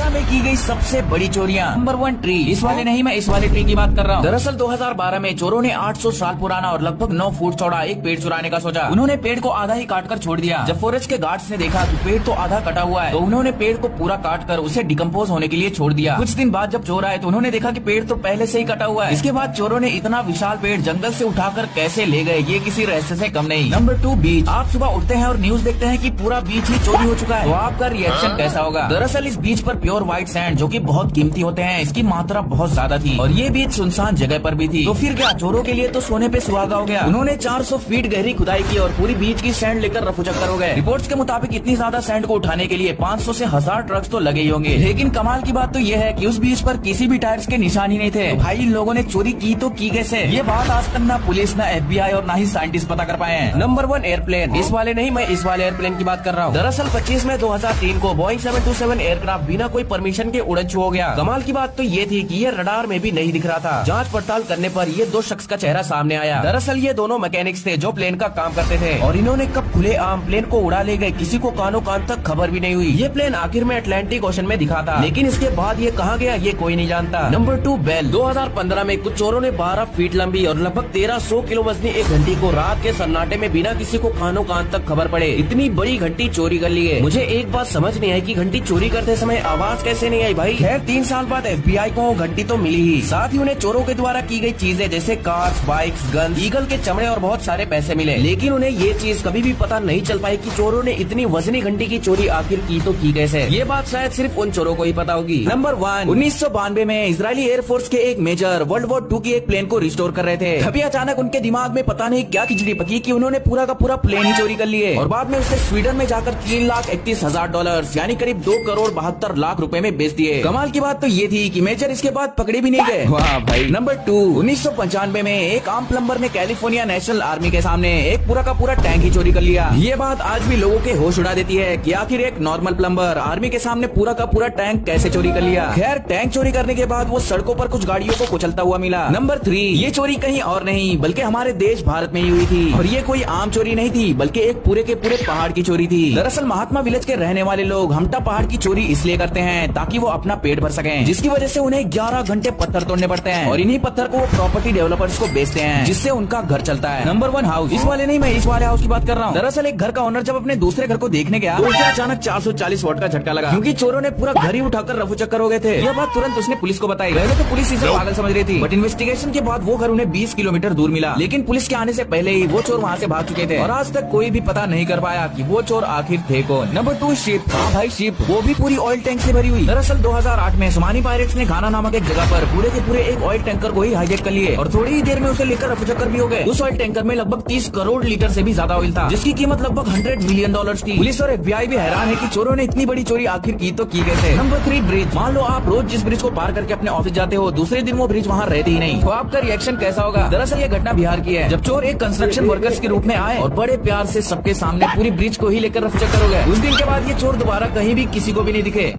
दुनिया में की गई सबसे बड़ी चोरियां। Number 1 tree. इस वाले नहीं, मैं इस वाले ट्री की बात कर रहा हूँ। दरअसल 2012 में चोरों ने 800 साल पुराना और लगभग 9 फुट चौड़ा एक पेड़ चुराने का सोचा। उन्होंने पेड़ को आधा ही काट कर छोड़ दिया। जब फॉरेस्ट के गार्ड्स ने देखा कि पेड़ तो आधा कटा हुआ है, तो उन्होंने पेड़ को पूरा काट कर उसे डिकम्पोज होने के लिए छोड़ दिया। कुछ दिन बाद जब चोर आए तो उन्होंने देखा कि पेड़ तो पहले से ही कटा हुआ है। इसके बाद चोरों ने इतना विशाल पेड़ जंगल से उठाकर कैसे ले गए, ये किसी रहस्य से कम नहीं। नंबर 2 बीच। आप सुबह उठते हैं और न्यूज देखते हैं कि पूरा बीच ही चोरी हो चुका है, तो आपका रिएक्शन कैसा होगा? दरअसल इस बीच पर प्योर व्हाइट सैंड, जो कि बहुत कीमती होते हैं, इसकी मात्रा बहुत ज्यादा थी और ये बीच सुनसान जगह पर भी थी। तो फिर क्या, चोरों के लिए तो सोने पे सुहागा हो गया। उन्होंने 400 फीट गहरी खुदाई की और पूरी बीच की सैंड लेकर रफूचक्कर हो गए। रिपोर्ट्स के मुताबिक इतनी ज्यादा सैंड को उठाने के लिए 500 से 1000 ट्रक्स तो लगे ही होंगे। लेकिन कमाल की बात तो ये है कि उस बीच पर किसी भी टायर्स के निशान ही नहीं थे। तो भाई इन लोगों ने चोरी की तो की कैसे? ये बात आज तक ना पुलिस, ना FBI और ना ही साइंटिस्ट पता कर पाए हैं। Number 1 airplane. इस वाले नहीं, मैं इस वाले एयरप्लेन की बात कर रहा हूँ। दरअसल 25 मई 2003 को बोइंग 727 एयरक्राफ्ट बिना कोई परमिशन के उड़न छू हो गया। कमाल की बात तो ये थी कि ये रडार में भी नहीं दिख रहा था। जांच पड़ताल करने पर ये 2 शख्स का चेहरा सामने आया। दरअसल ये दोनों मैकेनिक्स थे जो प्लेन का काम करते थे और इन्होंने कब खुले आम प्लेन को उड़ा ले गए, किसी को कानो कान तक खबर भी नहीं हुई। ये प्लेन आखिर में अटलांटिक ओशन में दिखा था, लेकिन इसके बाद ये कहाँ गया ये कोई नहीं जानता। Number 2 bell. 2015 में कुछ चोरों ने 12 फीट लंबी और लगभग 1300 किलो वजनी एक घंटी को रात के सन्नाटे में बिना किसी को कानो कान तक खबर पड़े इतनी बड़ी घंटी चोरी कर ली है। मुझे एक बात समझ नहीं आई कि घंटी चोरी करते समय आवाज कैसे नहीं आई भाई। खैर 3 साल बाद FBI को घंटी तो मिली ही, साथ ही उन्हें चोरों के द्वारा की गई चीजें जैसे कार्स, बाइक्स, गन, ईगल के चमड़े और बहुत सारे पैसे मिले। लेकिन उन्हें ये चीज कभी भी पता नहीं चल पाई कि चोरों ने इतनी वजनी घंटी की चोरी आखिर की तो की कैसे। ये बात शायद सिर्फ उन चोरों को ही पता होगी। नंबर 1 1992 में इजरायली एयरफोर्स के एक मेजर वर्ल्ड वॉर 2 की एक प्लेन को रिस्टोर कर रहे थे। तभी अचानक उनके दिमाग में पता नहीं क्या खिचड़ी पकी कि उन्होंने पूरा का पूरा प्लेन ही चोरी कर लिए और बाद में उसे स्वीडन में जाकर $3,31,000 यानी करीब 2,72,00,000 रुपए में बेच दिए। कमाल की बात तो ये थी कि मेजर इसके बाद पकड़े भी नहीं गए। वाह भाई। नंबर 2 1995 में एक आम प्लम्बर ने कैलिफोर्निया नेशनल आर्मी के सामने एक पूरा का पूरा टैंक ही चोरी कर लिया। ये बात आज भी लोगों के होश उड़ा देती है कि आखिर एक नॉर्मल प्लम्बर आर्मी के सामने पूरा का पूरा टैंक कैसे चोरी कर लिया। खैर टैंक चोरी करने के बाद वो सड़कों पर कुछ गाड़ियों को कुचलता हुआ मिला। नंबर 3 ये चोरी कहीं और नहीं बल्कि हमारे देश भारत में ही हुई थी और ये कोई आम चोरी नहीं थी बल्कि एक पूरे के पूरे पहाड़ की चोरी थी। दरअसल महात्मा विलेज के रहने वाले लोग हमटा पहाड़ की चोरी इसलिए करते हैं ताकि वो अपना पेट भर सकें, जिसकी वजह से उन्हें 11 घंटे पत्थर तोड़ने पड़ते हैं और इन्हीं पत्थर को वो प्रॉपर्टी डेवलपर्स को बेचते हैं, जिससे उनका घर चलता है। Number 1 house. इस वाले नहीं, मैं इस वाले हाउस की बात कर रहा हूँ। दरअसल एक घर का ओनर जब अपने दूसरे घर को देखने गया तो उसे अचानक 440 वॉट का झटका लगा, क्योंकि चोरों ने पूरा घर ही उठाकर रफू चक्कर हो गए थे। यह बात तुरंत उसने पुलिस को बताई। पहले तो पुलिस इसे पागल समझ रही थी, बट इन्वेस्टिगेशन के बाद वो घर उन्हें 20 किलोमीटर दूर मिला। लेकिन पुलिस के आने से पहले ही वो चोर वहाँ से भाग चुके थे और आज तक कोई भी पता नहीं कर पाया कि वो चोर आखिर थे कौन। Number 2 ship. हाँ भाई शिप, वो भी पूरी ऑयल टैंक से भरी हुई। दरअसल 2008 में सोमानी पायरेट्स ने घाना नामक एक जगह पर पूरे के पूरे एक ऑयल टैंकर को ही हाईजैक कर लिए और थोड़ी ही देर में उसे लेकर रफूचक्कर भी हो गए। उस ऑयल टैंकर में लगभग 30 करोड़ लीटर से भी ज्यादा ऑयल था, जिसकी कीमत लगभग $100 मिलियन थी। पुलिस और FBI भी हैरान है कि चोरों ने इतनी बड़ी चोरी आखिर की तो की कैसे। Number 3 bridge. मान लो आप रोज जिस ब्रिज को पार करके अपने ऑफिस जाते हो, दूसरे दिन वो ब्रिज वहाँ रहती ही नहीं, तो आपका रिएक्शन कैसा होगा? दरअसल ये घटना बिहार की है, जब चोर एक कंस्ट्रक्शन वर्कर्स के रूप में आए और बड़े प्यार से सबके सामने पूरी ब्रिज को ही लेकर रफूचक्कर हो गए। उस दिन के बाद ये चोर दोबारा कहीं भी किसी को भी नहीं दिखे।